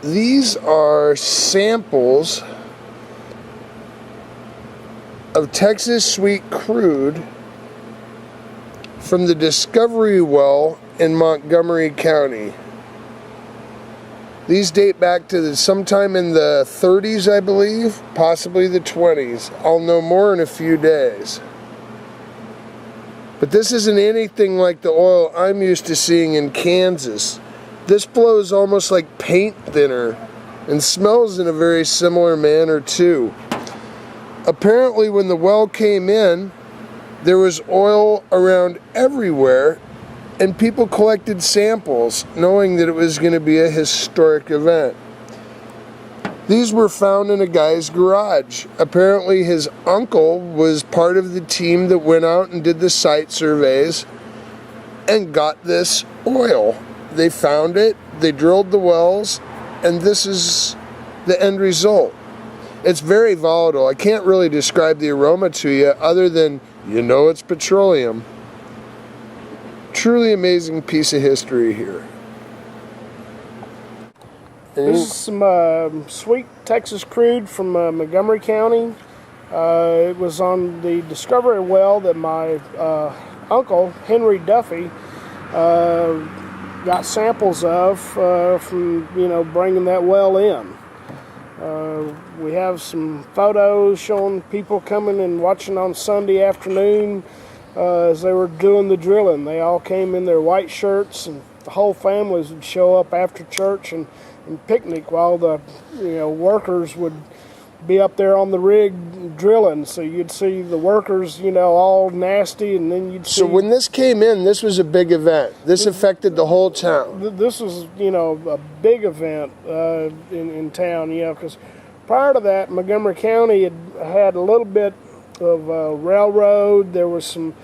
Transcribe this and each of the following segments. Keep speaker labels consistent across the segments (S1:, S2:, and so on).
S1: These are samples of Texas sweet crude from the Discovery Well in Montgomery County. These date back to sometime in the 30s, I believe, possibly the 20s. I'll know more in a few days. But this isn't anything like the oil I'm used to seeing in Kansas. This flows almost like paint thinner and smells in a very similar manner too. Apparently when the well came in, there was oil around everywhere, and people collected samples knowing that it was going to be a historic event. These were found in a guy's garage. Apparently his uncle was part of the team that went out and did the site surveys and got this oil. They found it, they drilled the wells, and this is the end result. It's very volatile. I can't really describe the aroma to you other than you know it's petroleum. Truly amazing piece of history here.
S2: This is some sweet Texas crude from Montgomery County. It was on the Discovery Well that my uncle, Henry Duffy, got samples of from, bringing that well in. We have some photos showing people coming and watching on Sunday afternoon as they were doing the drilling. They all came in their white shirts, and the whole families would show up after church and picnic while the workers would be up there on the rig drilling. So you'd see the workers all nasty, and then you'd see...
S1: So when this came in, this was a big event. This affected the whole town.
S2: This was a big event in town, because prior to that, Montgomery County had a little bit of railroad. There was some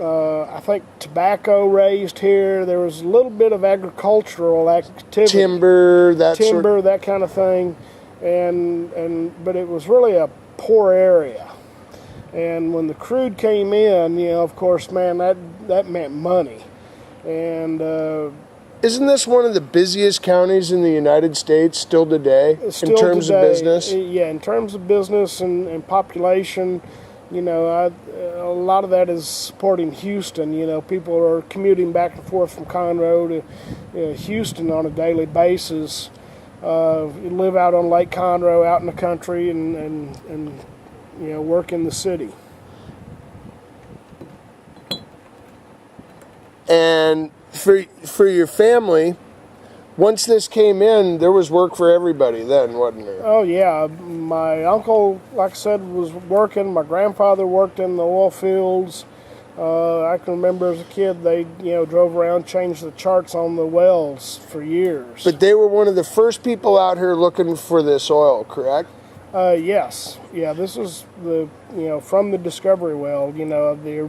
S2: I think tobacco raised here. There was a little bit of agricultural activity,
S1: timber,
S2: that kind of thing, but it was really a poor area. And when the crude came in, of course, man, that meant money. And
S1: isn't this one of the busiest counties in the United States still today, in terms of business?
S2: Yeah, in terms of business and population. A lot of that is supporting Houston. People are commuting back and forth from Conroe to Houston on a daily basis. You live out on Lake Conroe, out in the country, and work in the city.
S1: And for your family, once this came in, there was work for everybody then, wasn't there?
S2: Oh, yeah. My uncle, like I said, was working. My grandfather worked in the oil fields. I can remember as a kid, they drove around, changed the charts on the wells for years.
S1: But they were one of the first people out here looking for this oil, correct?
S2: Yes. Yeah, this was from the Discovery Well, the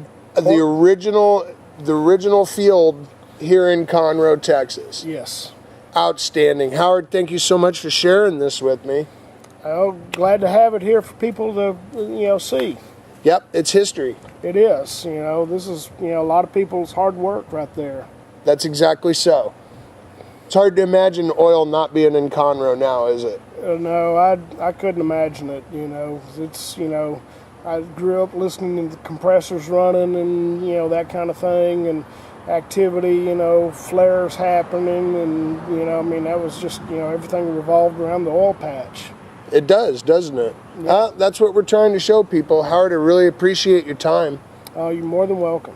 S1: original field here in Conroe, Texas.
S2: Yes.
S1: Outstanding. Howard, thank you so much for sharing this with me.
S2: Oh, glad to have it here for people to, see.
S1: Yep, it's history.
S2: It is. This is, a lot of people's hard work right there.
S1: That's exactly so. It's hard to imagine oil not being in Conroe now, is it?
S2: No, I couldn't imagine it, It's, I grew up listening to the compressors running and, that kind of thing, and activity, flares happening, and, that was just, everything revolved around the oil patch.
S1: It does, doesn't it? Yeah. That's what we're trying to show people. Howard, I really appreciate your time.
S2: You're more than welcome.